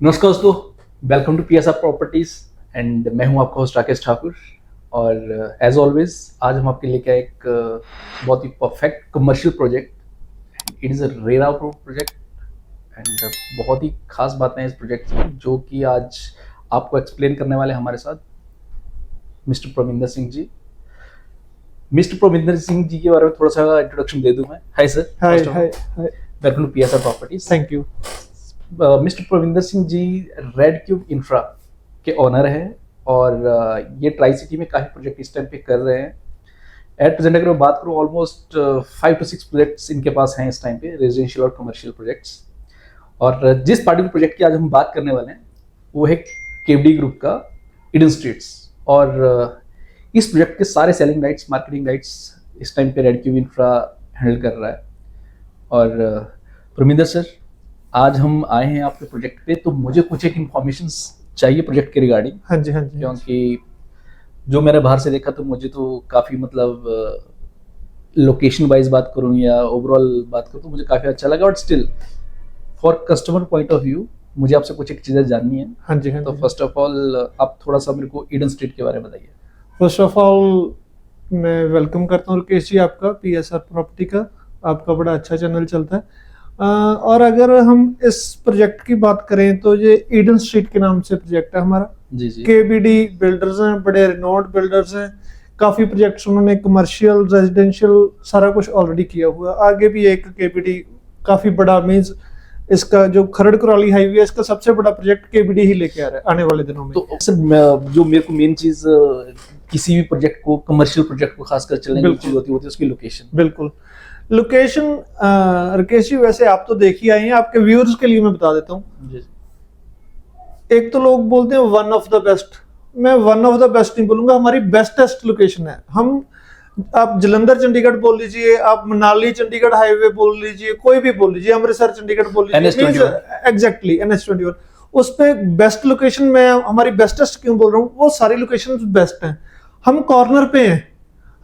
नमस्कार दोस्तों, welcome to PSR properties and मैं हूं आपका होस्ट राकेश ठाकुर। और एज ऑलवेज आज हम आपके लेके आए एक बहुत ही perfect commercial project. It is a RERA approved project and बहुत ही खास बातें हैं इस प्रोजेक्ट की जो कि आज आपको एक्सप्लेन करने वाले हमारे साथ मिस्टर प्रविंदर सिंह जी। मिस्टर प्रविंदर सिंह जी के बारे में थोड़ा सा इंट्रोडक्शन दे दूं मैं। Hi sir. Hi welcome to PSR properties. Thank you. Mister Pravinder Singh ji red cube infra के ऑनर हैं और ये ट्राई सिटी में काफ़ी प्रोजेक्ट इस टाइम पे कर रहे हैं। एट प्रेजेंट अगर मैं बात करूँ ऑलमोस्ट 5 to 6 प्रोजेक्ट्स इनके पास हैं इस टाइम पे, रेजिडेंशियल और कमर्शियल प्रोजेक्ट्स। और जिस पार्टिकुलर प्रोजेक्ट की आज हम बात करने वाले हैं वो है केवडी ग्रुप का ईडन स्ट्रीट्स। और इस प्रोजेक्ट के सारे सेलिंग राइट्स, मार्केटिंग राइट्स इस टाइम पे रेड क्यूब इंफ्रा हैंडल कर रहा है। और प्रविंदर सर, आज हम आए हैं आपके प्रोजेक्ट पे, तो मुझे कुछ एक इन्फॉर्मेशन चाहिए प्रोजेक्ट के रिगार्डिंग। हाँ जी। क्योंकि जो मैंने बाहर से देखा तो मुझे तो काफ़ी मतलब लोकेशन वाइज बात करूँ या ओवरऑल बात करूँ तो मुझे काफ़ी अच्छा लगा। But still for customer point of view मुझे आपसे कुछ एक चीज़ें जाननी है। हाँ जी। तो फर्स्ट ऑफ ऑल आप थोड़ा सा मेरे को ईडन स्ट्रीट के बारे में बताइए। फर्स्ट ऑफ ऑल मैं वेलकम करता हूँ राकेश जी आपका पीएसआर प्रॉपर्टी का। आपका बड़ा अच्छा चैनल चलता है। और अगर हम इस प्रोजेक्ट की बात करें तो ये ईडन स्ट्रीट के नाम से प्रोजेक्ट है हमारा। जी जी। केबीडी बिल्डर्स हैं, बड़े रिनोड बिल्डर्स हैं। काफ़ी प्रोजेक्ट्स उन्होंने कमर्शियल, रेजिडेंशियल सारा कुछ ऑलरेडी किया हुआ है। आगे भी एक केबीडी काफ़ी बड़ा मीन्स इसका जो खरड़ कुराली हाईवे है इसका सबसे बड़ा प्रोजेक्ट केबीडी ही लेके आ रहा है आने वाले दिनों में। तो सर जो मेरे को मेन चीज़ किसी भी प्रोजेक्ट को, कमर्शियल प्रोजेक्ट को खासकर चलने की चीज़ होती है उसकी लोकेशन। बिल्कुल लोकेशन राकेश जी, वैसे आप तो देख ही आए हैं, आपके व्यूअर्स के लिए मैं बता देता हूँ। एक तो लोग बोलते हैं वन ऑफ द बेस्ट, मैं वन ऑफ द बेस्ट नहीं बोलूंगा, हमारी बेस्टेस्ट लोकेशन है। हम आप जलंधर चंडीगढ़ बोल लीजिए, आप मनाली चंडीगढ़ हाईवे बोल लीजिए, कोई भी बोल लीजिए, अमृतसर चंडीगढ़ बोल लीजिए, एग्जैक्टली NH21 उस पे बेस्ट लोकेशन। मैं हमारी बेस्टेस्ट क्यों बोल रहा हूँ, वो सारी लोकेशन बेस्ट हैं। हम कॉर्नर पे हैं,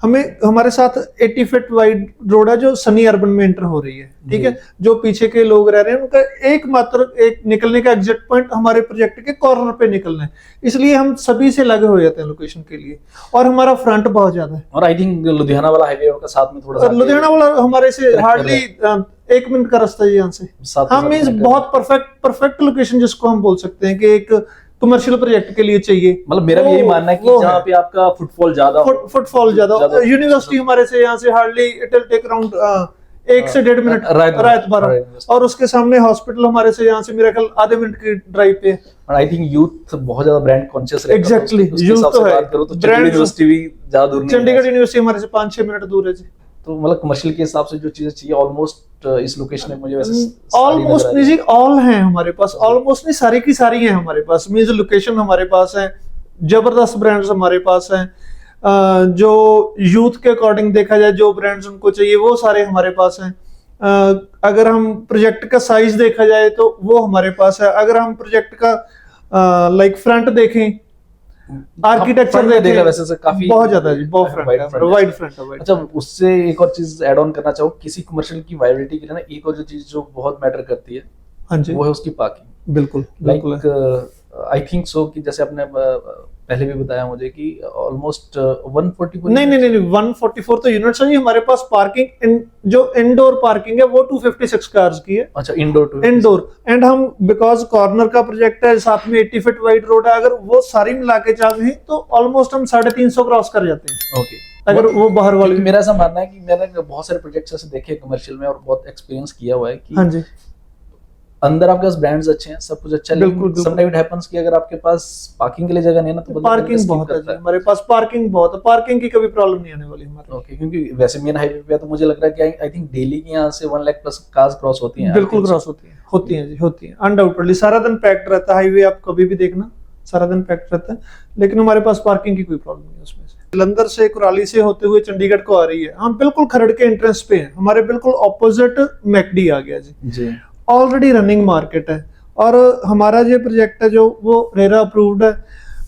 हमें हमारे साथ 80 फीट वाइड रोड है जो सनी अर्बन में एंटर हो रही है। ठीक है, जो पीछे के लोग रह रहे हैं उनका एकमात्र एक निकलने का एग्जिट पॉइंट हमारे प्रोजेक्ट के कॉर्नर पे निकलना है, इसलिए हम सभी से लगे हो जाते हैं लोकेशन के लिए। और हमारा फ्रंट बहुत ज्यादा है। और आई थिंक लुधियाना वाला हाईवे का साथ में थोड़ा सा, लुधियाना वाला हमारे से हार्डली 1 मिनट का रास्ता है यहाँ से। हाँ मीन्स बहुत परफेक्ट लोकेशन जिसको हम बोल सकते हैं कि एक कमर्शियल प्रोजेक्ट के लिए चाहिए। मतलब मेरा भी यही मानना है कि जहाँ पे आपका फुटफॉल ज्यादा यूनिवर्सिटी हमारे से यहाँ से hardly it will take around 1 से 1.5 मिनट रात 12, और उसके सामने हॉस्पिटल हमारे से यहाँ से मेरा ख्याल आधे मिनट की ड्राइव पे। और आई थिंक यूथ बहुत ज्यादा ब्रांड कॉन्शियस रहता है। एग्जैक्टली, यूथ तो है। चंडीगढ़ यूनिवर्सिटी भी ज्यादा दूर नहीं है। चंडीगढ़ यूनिवर्सिटी हमारे से 5-6 मिनट दूर है जी। तो मतलब कमर्शियल के हिसाब से जो चीजें चाहिए ऑलमोस्ट इस लोकेशन में मुझे वैसे ऑलमोस्ट नहीं जी, ऑल हैं हमारे पास। ऑलमोस्ट नहीं, सारी की सारी हैं हमारे पास। मींस लोकेशन हमारे पास है, जबरदस्त ब्रांड्स हमारे पास हैं। जो यूथ के अकॉर्डिंग देखा जाए, जो ब्रांड्स उनको चाहिए वो सारे हमारे पास हैं। अगर हम प्रोजेक्ट का साइज देखा जाए तो वो हमारे पास है। अगर हम प्रोजेक्ट का लाइक फ्रंट देखें, आर्किटेक्चर देखा वैसे से काफी बहुत ज्यादा जी, बहुत वाइड फ्रंट है। अच्छा, उससे एक और चीज ऐड ऑन करना चाहूँ, किसी कमर्शियल की वाइबिलिटी के लिए ना एक और जो चीज जो बहुत मैटर करती है, हाँ जी, वो है उसकी पार्किंग। बिल्कुल लाइक आई थिंक सो कि जैसे आपने पहले भी बताया मुझे कि ऑलमोस्ट 144 नहीं 144 तो यूनिट्स है हमारे पास। पार्किंग जो इंडोर पार्किंग है वो 256 कार्स की है। अच्छा, इंडोर एंड हम बिकॉज कॉर्नर का प्रोजेक्ट है, साथ में 80 फीट वाइड रोड है, अगर वो सारी मिला के चाहे तो ऑलमोस्ट हम 350 क्रॉस कर जाते हैं। ओके, अगर वो बाहर वाली। मेरा ऐसा मानना है कि मैंने बहुत सारे प्रोजेक्ट्स ऐसे देखे कमर्शियल में और बहुत एक्सपीरियंस किया हुआ है कि हाँ जी, अंदर आपके पास ब्रांड्स अच्छे हैं, सब कुछ अच्छा है, लेकिन समटाइम इट हैपेंस कि अगर आपके पास पार्किंग के लिए जगह नहीं है ना तो पार्किंग बहुत है हमारे पास। पार्किंग बहुत है, पार्किंग की कभी प्रॉब्लम नहीं आने वाली हमारे। ओके, क्योंकि वैसे मेन हाईवे पे तो मुझे लग रहा है कि आई थिंक डेली की यहाँ से 1 लाख प्लस कार्स क्रॉस होती हैं। बिल्कुल क्रॉस होती हैं जी, होती हैं अनडाउटेडली। सारा दिन पैक्ड रहता है हाईवे, आप कभी भी देखना सारा दिन पैक्ड रहता है, लेकिन हमारे पास पार्किंग की कोई प्रॉब्लम नहीं है उसमें से। जलंधर से, कुराली से होते हुए चंडीगढ़ को आ रही है। हम बिल्कुल खरड़ के एंट्रेंस पे हैं, हमारे बिल्कुल ऑपोजिट मैकडी आ गया जी। ऑलरेडी रनिंग मार्केट है और हमारा जो प्रोजेक्ट है जो वो रेरा अप्रूव्ड है।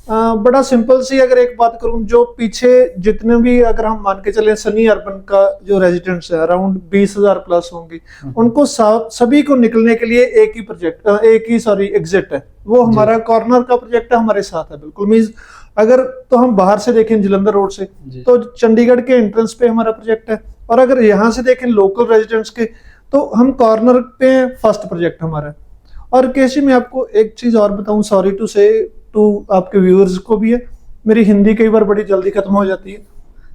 बड़ा सिंपल सी अगर एक बात करूं, जो पीछे जितने भी अगर हम मान के चले सनी अर्बन का जो रेजिडेंट्स है अराउंड 20,000 प्लस होंगे, उनको सभी को निकलने के लिए एक ही एग्जिट है, वो हमारा कॉर्नर का प्रोजेक्ट है, हमारे साथ है बिल्कुल। मींस अगर तो हम बाहर से देखें जलंधर रोड से तो चंडीगढ़ के एंट्रेंस पे हमारा प्रोजेक्ट है, और अगर यहाँ से देखें लोकल रेजिडेंट्स के तो हम कॉर्नर पे फर्स्ट प्रोजेक्ट हमारा है। और केसी मैं आपको एक चीज और बताऊं, सॉरी टू से टू आपके व्यूअर्स को भी है, मेरी हिंदी कई बार बड़ी जल्दी खत्म हो जाती है,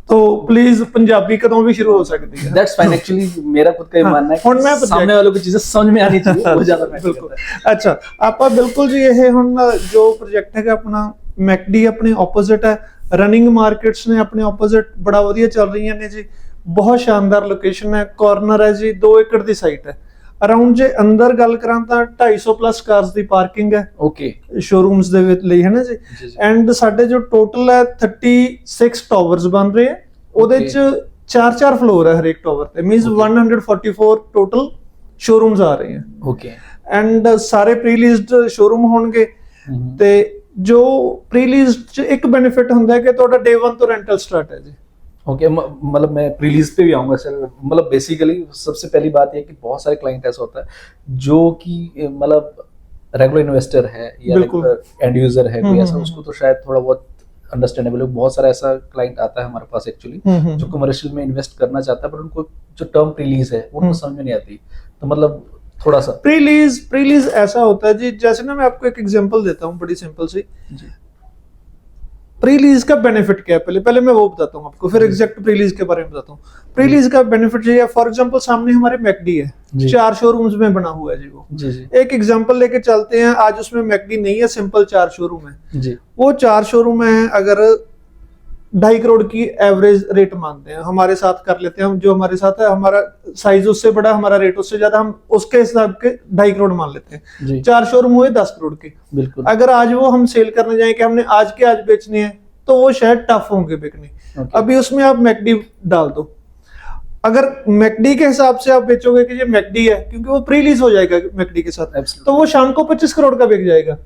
तो प्लीज पंजाबी कदम भी शुरू हो सकती है। दैट्स फाइन, एक्चुअली मेरा खुद का मानना है कि सामने वालों को चीजें समझ में आनी चाहिए, वो ज्यादा मैटर करता है। अच्छा आपा बिल्कुल जी, ये हम जो प्रोजेक्ट है अपना मैकडी अपने ऑपोजिट है, रनिंग मार्केट्स ने अपने ऑपोजिट बड़ा वधिया चल रही है ने जी, बहुत शानदार लोकेशन है, कॉर्नर है जी, 2 एकड़ की साइट है। अराउंड जे अंदर गल करां तां 250 प्लस कार्स दी पार्किंग है, ओके शोरूम्स दे विच लई है ना जी। एंड साडे जो टोटल है 36 टावर्स बन रहे हैं, ओदे च 4-4 फ्लोर है हर एक टावर ते, मींस 144 टोटल शोरूम्स आ रहे हैं, ओके। एंड सारे प्रीलीज्ड शोरूम होंगे, ते जो प्रीलीज्ड च एक बेनिफिट हुंदा है कि तुहाडा डे 1 तो रेंटल स्टार्ट है जी। ओके मतलब मैं प्रीलीज पे भी आऊंगा सर। मतलब बेसिकली सबसे पहली बात ये कि बहुत सारे क्लाइंट ऐसा होता है जो कि मतलब रेगुलर इन्वेस्टर है या एंड यूजर है कोई ऐसा, उसको तो शायद थोड़ा बहुत अंडरस्टैंडेबल है। बहुत सारा ऐसा क्लाइंट आता है हमारे पास एक्चुअली जो कमर्शियल में इन्वेस्ट करना चाहता है, पर उनको जो टर्म प्रीलीज है उनको समझ में नहीं आती। तो मतलब थोड़ा सा प्रीलीज ऐसा होता है जी, जैसे ना मैं आपको एक एग्जांपल देता हूँ बड़ी सिंपल सी। प्रीलीज का बेनिफिट क्या है, पहले मैं वो बताता हूँ आपको, फिर एग्जैक्ट प्रीलीज के बारे में बताता हूँ। प्रीलीज का बेनिफिट ये है, फॉर एग्जांपल सामने हमारे मैकडी है, 4 शोरूम्स में बना हुआ है जी वो। एक एग्जांपल लेके चलते हैं, आज उसमें मैकडी नहीं है, सिंपल 4 शोरूम है। वो 4 शोरूम है, अगर 2.5 करोड़ की एवरेज रेट मानते हैं, हमारे साथ कर लेते हैं, हम जो हमारे साथ है, हमारा साइज उससे बड़ा, हमारा रेट उससे ज्यादा, हम उसके हिसाब के 2.5 करोड़ मान लेते हैं। 4 शोरूम हुए 10 करोड़ के। बिल्कुल अगर आज वो हम सेल करने जाए कि हमने आज के आज बेचने हैं, तो वो शायद टफ होंगे बिकने। अभी उसमें आप मैकडी डाल दो, अगर मैकडी के हिसाब से आप बेचोगे कि ये मैकडी है, क्योंकि वो प्रीलीज हो जाएगा मैकडी के साथ, तो वो शाम को 25 करोड़ का बिक जाएगा।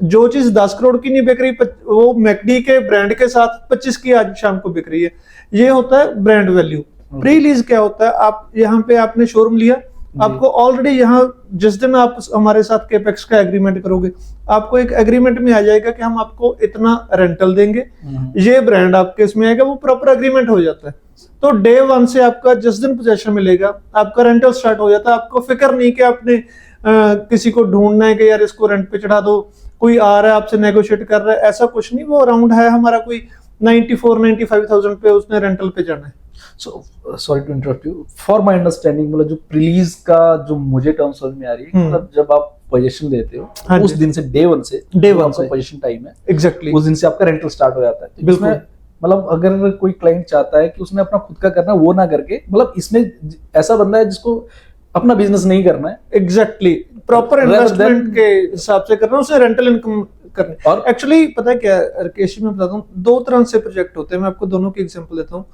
जो चीज 10 करोड़ की नहीं बिक रही, वो मैकडी के ब्रांड के साथ 25 की आज शाम को बिक रही है। ये होता है ब्रांड वैल्यू। प्रीलीज क्या होता है, आप यहाँ पे आपने शोरूम लिया, आपको ऑलरेडी यहाँ जिस दिन आप हमारे साथ केपेक्स का एग्रीमेंट करोगे, आपको एक एग्रीमेंट में आ जाएगा कि हम आपको इतना रेंटल देंगे, ये ब्रांड आपके इसमें आएगा, वो प्रॉपर एग्रीमेंट हो जाता है। तो डे 1 से आपका जिस दिन पोजेशन मिलेगा, आपका रेंटल स्टार्ट हो जाता है। आपको फिक्र नहीं कि आपने किसी को ढूंढना है कि यार इसको रेंट पे चढ़ा दो, कोई आ रहा है आपसे नेगोशिएट कर रहा है, ऐसा कुछ नहीं। वो अराउंड है हमारा कोई 94-95,000 पे उसने रेंटल पे जाना है। So sorry to interrupt you, for my understanding मतलब जो प्रीलीज का जो मुझे टर्म समझ में आ रही है, मतलब जब आप पोजीशन देते हो उस दिन से डे 1 से पोजीशन टाइम है, एग्जैक्टली उस दिन से आपका रेंटल स्टार्ट हो जाता है। बिल्कुल मतलब अगर कोई क्लाइंट चाहता है कि उसने अपना खुद का करना, वो ना करके, मतलब इसमें ऐसा बंदा है जिसको अपना बिजनेस नहीं करना है, एग्जैक्टली प्रॉपर इन्वेस्टमेंट के हिसाब से करना है, उसे रेंटल इनकम करनी। और एक्चुअली पता है क्या राकेश, मैं बताता हूँ 2 तरह से प्रोजेक्ट होते हैं, मैं आपको दोनों की एग्जांपल देता हूँ।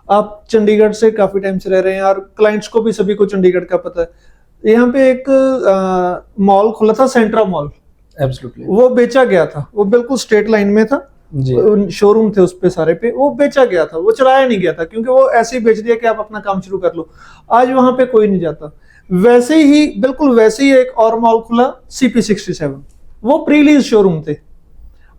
आप चंडीगढ़ से काफी टाइम से रह रहे हैं और क्लाइंट्स को भी सभी को चंडीगढ़ का पता है। यहाँ पे एक मॉल खुला था, सेंट्रा मॉल, एब्सोल्युटली वो बेचा गया था, वो बिल्कुल स्ट्रेट लाइन में था, शोरूम थे उस पे सारे पे, वो बेचा गया था, वो चलाया नहीं गया था, क्योंकि वो ऐसे ही बेच दिया कि आप अपना काम शुरू कर लो। आज वहां पे कोई नहीं जाता। वैसे ही बिल्कुल वैसे ही एक और मॉल खुला CP67, वो प्रीलीज शोरूम थे,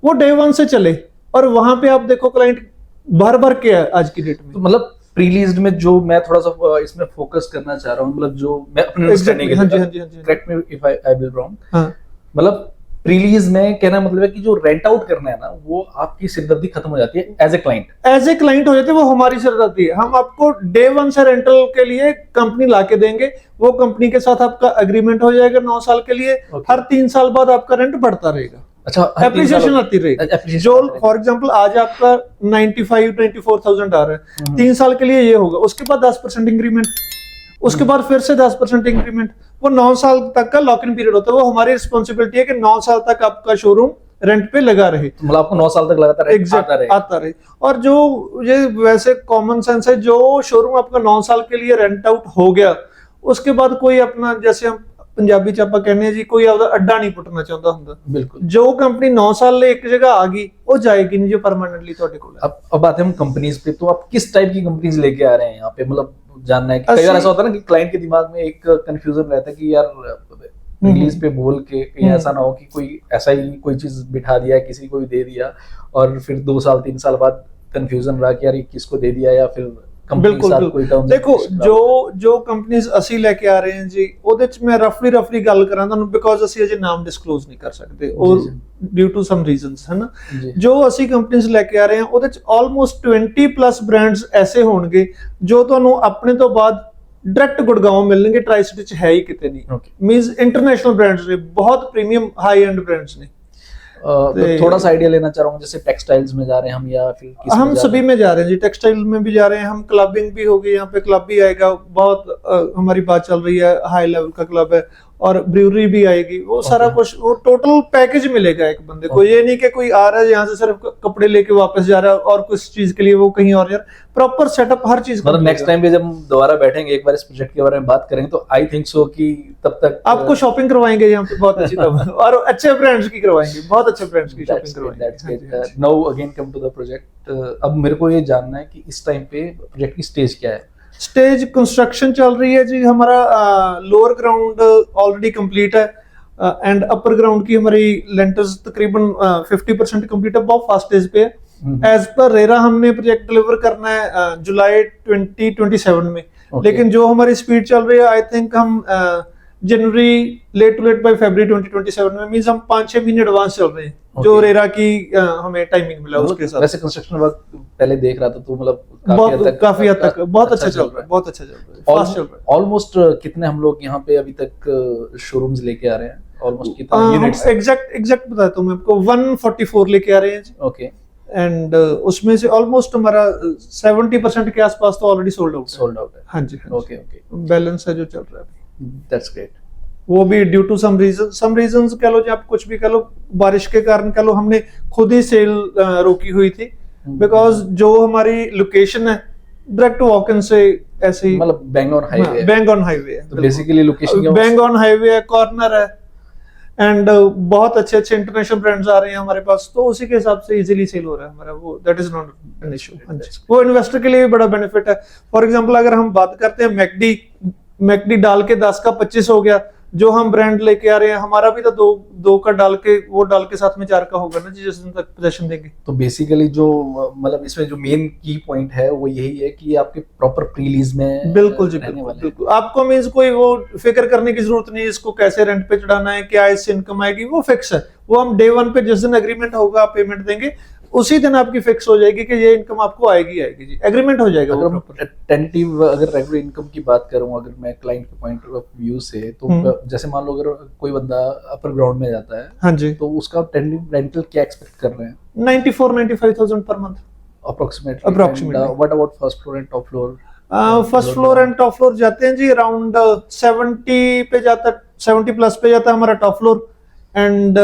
वो डे 1 से चले, और वहां पे आप देखो क्लाइंट भर भर के है आज की डेट में। तो मतलब प्रीलीज्ड में जो मैं थोड़ा सा इसमें फोकस करना चाह रहा हूँ, मतलब जो मैं अपने अंडरस्टैंडिंग के लिए, correct me if I will wrong, मतलब प्रीलीज में कहना मतलब है कि जो रेंट आउट करना है ना, वो आपकी सिरदर्दी खत्म हो जाती है एज ए क्लाइंट हो जाती है, वो हमारी सिरदर्दी है। हम आपको डे 1 से रेंटल के लिए कंपनी लाके देंगे, वो कंपनी के साथ आपका एग्रीमेंट हो जाएगा 9 साल के लिए, हर 3 साल बाद आपका रेंट बढ़ता रहेगा। अच्छा, एप्रिसिएशन आती रहेगी। जो फॉर एग्जांपल आज आपका 94,000 आ रहा है, 3 साल के लिए ये होगा, उसके बाद 10% इंक्रीमेंट, उसके बाद फिर से 10% इंक्रीमेंट, वो 9 साल तक का लॉक इन पीरियड होता है। वो हमारी रिस्पॉन्सिबिलिटी है कि 9 साल तक आपका शोरूम रेंट पे लगा रहे, मतलब आपको 9 साल तक लगातार आता रहे। और जो ये वैसे कॉमन सेंस है, जो शोरूम आपका 9 साल के लिए रेंट आउट हो गया, उसके बाद कोई अपना, जैसे हम ਪੰਜਾਬੀ ਚ ਆਪਾਂ ਕਹਿੰਦੇ ਆ ਜੀ ਕੋਈ ਆਪਦਾ ਅੱਡਾ ਨਹੀਂ ਪੁੱਟਣਾ ਚਾਹੁੰਦਾ ਹੁੰਦਾ। बिल्कुल। जो कंपनी 9 साल ले एक जगह आ गई वो जाएगी नहीं जो परमानेंटली ਤੁਹਾਡੇ ਕੋਲ है। अब बात है हम कंपनीज पे, तो आप किस टाइप की कंपनीज लेके आ रहे हैं यहाँ पे? मतलब जानना है कि कई बार ऐसा होता है ना कि क्लाइंट के दिमाग में एक कंफ्यूजन रहता है कि यार रिलीज पे बोल के कहीं ऐसा ना हो कि कोई ऐसा ही कोई चीज बिठा दिया, किसी को भी दे दिया और फिर 2 साल 3 साल बाद कंफ्यूजन रहा कि यार ये किसको दे दिया, या फिर ਬਿਲਕੁਲ ਬਿਲਕੁਲ। ਦੇਖੋ ਜੋ ਕੰਪਨੀਆਂ ਅਸੀਂ ਲੈ ਕੇ ਆ ਰਹੇ ਹਾਂ ਜੀ ਉਹਦੇ ਚ ਮੈਂ ਰਫਲੀ ਗੱਲ ਕਰਾਂ ਤੁਹਾਨੂੰ, ਬਿਕੋਜ਼ ਅਸੀਂ ਅਜੇ ਨਾਮ ਡਿਸਕਲੋਜ਼ ਨਹੀਂ ਕਰ ਸਕਦੇ ਔਰ ਡਿਊ ਟੂ ਸਮ ਰੀਜ਼ਨਸ, ਹੈ ਨਾ। ਜੋ ਅਸੀਂ ਕੰਪਨੀਆਂ ਲੈ ਕੇ ਆ ਰਹੇ ਹਾਂ ਉਹਦੇ ਚ ਆਲਮੋਸਟ 20+ ਬ੍ਰਾਂਡਸ ਐਸੇ ਹੋਣਗੇ ਜੋ ਤੁਹਾਨੂੰ ਆਪਣੇ ਤੋਂ ਬਾਅਦ डायरेक्ट गुड़गांव मिलने, ट्राई सिटी च है ही किते नहीं। मींस इंटरनेशनल ब्रांड्स ने, बहुत प्रीमियम हाई एंड ब्रांड्स ने। तो थोड़ा सा आइडिया लेना चाह रहा हूँ, जैसे टेक्सटाइल्स में जा रहे हैं हम या फिर किस हम सभी में जा रहे हैं जी, टेक्सटाइल में भी जा रहे हैं हम, क्लबिंग भी होगी, यहाँ पे क्लब भी आएगा, बहुत हमारी बात चल रही है, हाई लेवल का क्लब है, और ब्रूअरी भी आएगी, वो सारा कुछ, वो टोटल पैकेज मिलेगा एक बंदे को। ये नहीं कि कोई आ रहा है यहाँ से सिर्फ कपड़े लेके वापस जा रहा है और कुछ चीज के लिए वो कहीं और जा रहा है, प्रॉपर सेटअप हर चीज। मतलब नेक्स्ट टाइम पे जब हम दोबारा बैठेंगे एक बार इस प्रोजेक्ट के बारे में बात करेंगे तो आई थिंक सो कि तब तक आपको शॉपिंग करवाएंगे यहाँ पे बहुत अच्छी तरह और अच्छे ब्रांड्स की करवाएंगे, बहुत अच्छे ब्रांड्स की शॉपिंग करवाएंगे। Now again come to the project. अब मेरे को ये जानना है कि इस टाइम पे प्रोजेक्ट की स्टेज क्या है? स्टेज कंस्ट्रक्शन चल रही है जी, हमारा लोअर ग्राउंड ऑलरेडी कंप्लीट है एंड अपर ग्राउंड की हमारी लेंटर्स तकरीबन 50% कंप्लीट है, बहुत फास्ट स्टेज पे है। एज पर रेरा हमने प्रोजेक्ट डिलीवर करना है जुलाई 2027 में, लेकिन जो हमारी स्पीड चल रही है आई थिंक हम जनवरी लेट टू लेट बाय फरवरी 2027 में, मींस हम 5-6 महीने एडवांस चल रहे हैं जो रेरा की हमें टाइमिंग मिला उसके साथ। वैसे कंस्ट्रक्शन वर्क पहले देख रहा था तो मतलब काफी हद तक बहुत अच्छा चल रहा है, बहुत अच्छा चल रहा है, फास्ट चल रहा है। ऑलमोस्ट कितने हम लोग यहाँ पे अभी तक शोरूम्स लेके आ रहे हैं? ऑलमोस्ट कितने यूनिट्स? एग्जैक्ट बताता हूँ मैं आपको, 144 लेके आ रहे हैं जी। ओके। एंड उसमें से ऑलमोस्ट हमारा 70% के आसपास तो ऑलरेडी सोल्ड आउट है। हाँ जी, ओके ओके, बैलेंस है जो चल रहा है। That's great. वो भी ड्यू टू सम रीजंस कह लो, आप कुछ भी कह लो, बारिश के कारण कह लो, हमने खुद ही सेल रोकी हुई थी, बिकॉज जो हमारी लोकेशन है डायरेक्ट वॉक इन से ऐसे ही, मतलब bang on highway, bang on highway है, तो basically location bang on highway है, कॉर्नर है, एंड बहुत अच्छे इंटरनेशनल ब्रांड्स आ रहे हैं हमारे पास, तो उसी के हिसाब से इजीली सेल हो रहा है हमारा, वो that is not an issue. वो इन्वेस्टर के लिए भी बड़ा बेनिफिट है। फॉर एग्जांपल अगर हम बात करते हैं मैकडी डाल के 10 का 25 हो गया, जो हम ब्रांड लेके आ रहे हैं हमारा भी तो दो का डाल के साथ में 4 का होगा ना जी, जिस दिन तक पोजीशन देंगे। तो बेसिकली जो मतलब इसमें जो मेन की पॉइंट है वो यही है कि आपके प्रॉपर प्रीलीज में बिल्कुल जी, बिल्कुल आपको मींस कोई वो फिक्र करने की जरूरत नहीं है इसको कैसे रेंट पे चढ़ाना है, क्या इससे इनकम आएगी, वो फिक्स है। वो हम डे 1 पे जिस दिन एग्रीमेंट होगा आप पेमेंट देंगे, उसी दिन आपकी फिक्स हो जाएगी कि ये इनकम आपको आएगी जी, एग्रीमेंट हो जाएगा। अगर टेंटेटिव अगर रेगुलर इनकम की बात करूं, अगर मैं क्लाइंट के पॉइंट ऑफ व्यू से, तो जैसे मान लो अगर कोई बंदा अपर ग्राउंड में जाता है, हाँ जी, तो उसका टेंटेटिव रेंटल क्या एक्सपेक्ट कर रहे हैं? 94-95,000 per month approximately. What about first floor and top floor? First floor and top floor जाते हैं जी अराउंड 70 पे जाता है, 70+ पे जाता है हमारा टॉप फ्लोर, एंड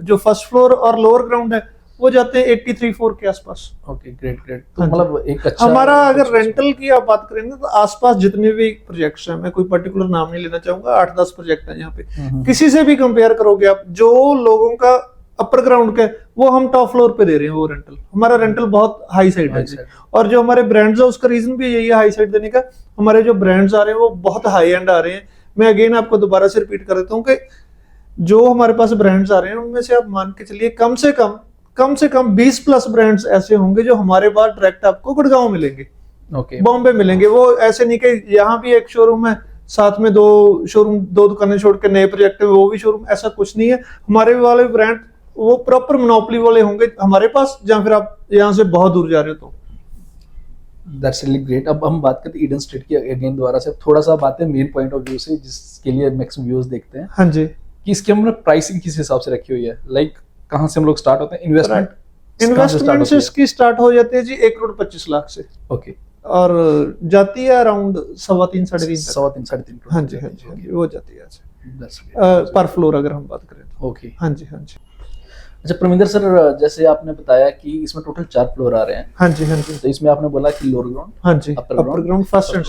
जो फर्स्ट फ्लोर और लोअर ग्राउंड है वो जाते हैं 83-4 के आसपास। Okay, great. तो मतलब एक अच्छा हमारा अगर रेंटल की आप बात करेंगे तो आसपास जितने भी प्रोजेक्ट्स हैं, मैं कोई पर्टिकुलर नाम नहीं लेना चाहूंगा, 8-10 प्रोजेक्ट हैं यहाँ पे, किसी से भी कंपेयर करोगे आप, जो लोगों का अपर ग्राउंड का वो हम टॉप फ्लोर पे दे रहे हैं वो रेंटल, हमारा रेंटल बहुत हाई साइड है। और जो हमारे ब्रांड्स है उसका रीजन भी यही है हाई साइड देने का, हमारे जो ब्रांड्स आ रहे हैं वो बहुत हाई एंड आ रहे हैं। मैं अगेन आपको दोबारा से रिपीट कर देता हूँ कि जो हमारे पास ब्रांड्स आ रहे हैं उनमें से आप मान के चलिए कम से कम 20+ ब्रांड्स ऐसे होंगे जो हमारे पास डायरेक्ट आपको गुड़गांव मिलेंगे, बॉम्बे मिलेंगे। वो ऐसे नहीं कि यहाँ भी एक शोरूम है साथ में 2 दुकानें छोड़ के नए प्रोजेक्ट में वो भी शोरूम, ऐसा कुछ नहीं है। हमारे वाले ब्रांड वो प्रॉपर मोनोपोली वाले होंगे हमारे पास, जहाँ फिर आप यहाँ से बहुत दूर जा रहे हो तो। That's really great. अब हम बात करते हैं ईडन स्ट्रीट की अगेन दोबारा से, थोड़ा सा बात है मेन पॉइंट ऑफ व्यू से जिसके लिए मैक्सिमम व्यूज देखते हैं। हाँ जी, कि इसके हमने प्राइसिंग किस हिसाब से रखी हुई है, लाइक कहाँ से हम लोग स्टार्ट होते हैं? इन्वेस्टमेंट से इसकी स्टार्ट हो जाती है जी 1,25,00,000 से। ओके, और जाती है अराउंड 3.25 साढ़े तीन। हाँ जी, वो जाती है पर फ्लोर अगर हम बात करें तो। ओके, हाँ जी। अच्छा प्रमिंदर सर, जैसे आपने बताया कि इसमें टोटल 4 फ्लोर आ रहे हैं। हाँ जी। तो इसमें आपने बोला कि लोअर ग्राउंड, हाँ जी, upper ground, first and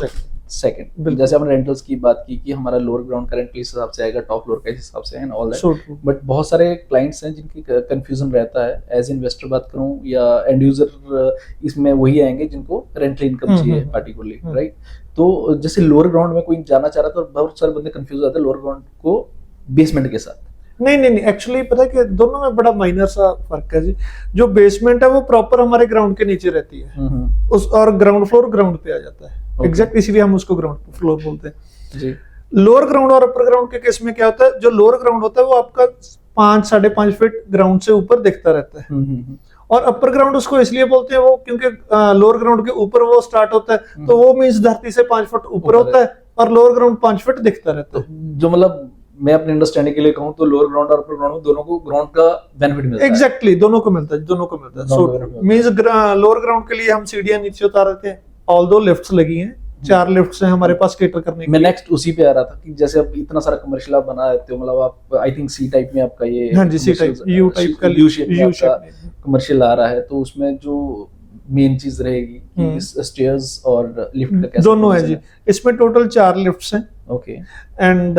second, बिल्कुल। जैसे हमने रेंटल्स की बात की कि हमारा लोअर ग्राउंड करेंटली इस हिसाब से आएगा, टॉप फ्लोर का इस हिसाब से and all that, So true. But बहुत सारे क्लाइंट्स हैं जिनकी कंफ्यूजन रहता है। एज इन्वेस्टर बात करूं या एंड यूजर, इसमें वही आएंगे जिनको रेंटल इनकम चाहिए पार्टिकुलरली, राइट। तो जैसे लोअर ग्राउंड में कोई जाना चाह रहा था, तो बहुत सारे बंदे कंफ्यूज हो जाते हैं लोअर ग्राउंड को बेसमेंट के साथ। नहीं, एक्चुअली पता है कि दोनों में बड़ा माइनर सा फर्क है जी। जो बेसमेंट है वो प्रॉपर हमारे ग्राउंड के नीचे रहती है, उस और ग्राउंड फ्लोर ग्राउंड पे आ जाता है। एग्जैक्ट इसीलिए हम उसको ग्राउंड फ्लोर बोलते हैं जी। लोअर ग्राउंड और अपर ग्राउंड के केस में क्या होता है, जो लोअर ग्राउंड होता है वो आपका 5-5.5 फीट ग्राउंड से ऊपर दिखता रहता है, और अपर ग्राउंड उसको इसलिए बोलते हैं वो क्योंकि लोअर ग्राउंड के ऊपर वो स्टार्ट होता है, तो वो मींस धरती से 5 फुट ऊपर होता है और लोअर ग्राउंड 5 फीट दिखता रहता है। जो मतलब मैं अपने अंडरस्टैंडिंग के लिए कहूं तो लोअर ग्राउंड और अपर ग्राउंड में दोनों को ग्राउंड का बेनिफिट मिलता है। एग्जैक्टली, दोनों को मिलता है। सो मींस लोअर ग्राउंड के लिए हम सीढ़ियां नीचे उतार देते हैं, ऑल्दो लिफ्ट्स लगी हैं, 4 लिफ्ट्स हैं हमारे पास केटर करने के मैं लिए। नेक्स्ट उसी पे आ रहा था कि जैसे अब इतना सारा कमर्शियल आप बना देते हो, मतलब आप आई थिंक सी टाइप में आपका ये, हाँ जी, सी टाइप, यू टाइप का, यू शेप में यू आपका शेप कमर्शियल आ रहा है, तो उसमें जो मेन चीज रहेगी कि स्टेयर्स और लिफ्ट का कैसे दोनों है जी। इसमें टोटल 4 लिफ्ट्स हैं, ओके, एंड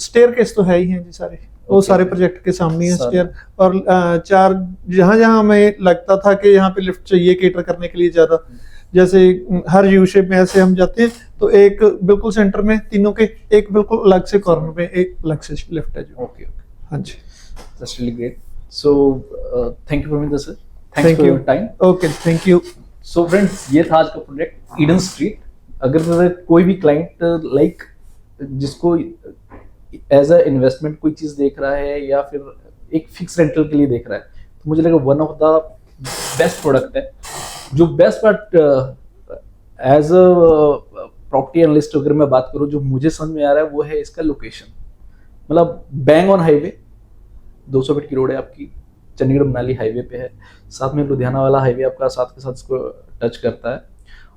स्टेयरकेस तो है ही हैं जी सारे, वो सारे प्रोजेक्ट के सामने है स्टेयर। और 4 जहां जहां हमें लगता था कि यहाँ पे लिफ्ट चाहिए केटर करने के लिए ज्यादा, जैसे हर यू शेप में ऐसे हम जाते हैं, तो एक बिल्कुल सेंटर में तीनों के, एक बिल्कुल अलग से कॉर्नर में एक अलग से लिफ्ट है जो। ओके, हाँ जी, that's really great. So thank you Parminder sir, thanks Thank for you. Your time. Okay, thank you. So friends, ये था आज का प्रोजेक्ट ईडन स्ट्रीट। अगर कोई भी क्लाइंट लाइक जिसको एज अ इन्वेस्टमेंट कोई चीज देख रहा है या फिर एक फिक्स रेंटल के लिए देख रहा है, तो मुझे लगा one of the best product है। जो best part as a property analyst अगर मैं बात करूं, जो मुझे समझ में आ रहा है वो है इसका लोकेशन। मतलब बैंग ऑन हाईवे, 200 फीट की रोड है आपकी, चंडीगढ़ मनाली हाईवे पे है, साथ में लुधियाना वाला हाईवे आपका साथ के साथ इसको टच करता है,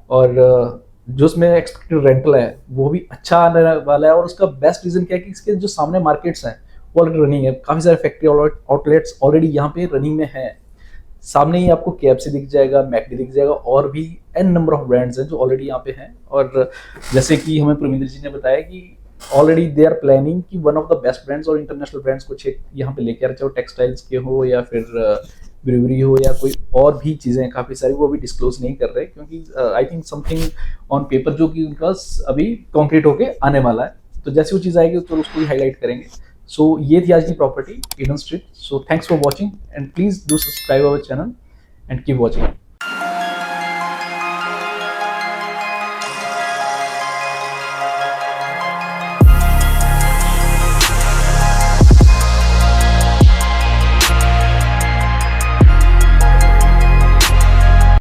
और जो उसमें एक्सपेक्टेड रेंटल है वो भी अच्छा आने वाला है। और उसका बेस्ट रीजन क्या है कि इसके जो सामने मार्केट्स हैं वो ऑलरेडी रनिंग है, काफी सारे फैक्ट्री आउटलेट्स ऑलरेडी यहाँ पे रनिंग में है। सामने ही आपको KFC दिख जाएगा, मैकडी दिख जाएगा, और भी n नंबर ऑफ ब्रांड्स हैं जो ऑलरेडी यहाँ पे हैं। और जैसे कि हमें प्रविंदर जी ने बताया कि ऑलरेडी दे आर प्लानिंग कि one of the best brands और इंटरनेशनल ब्रांड्स को यहाँ पे लेके आ रहे, चाहे वो टेक्सटाइल्स के हो या फिर ब्रूवरी हो या कोई और भी चीजें काफी सारी, वो अभी डिस्क्लोज नहीं कर रहे क्योंकि I think something on paper जो कि उनका अभी कॉन्क्रीट होके आने वाला है। तो जैसे वो चीज आएगी तो उसको भी हाईलाइट करेंगे। सो ये थी आज की property Eden street. So thanks for watching and please do subscribe our channel and keep watching.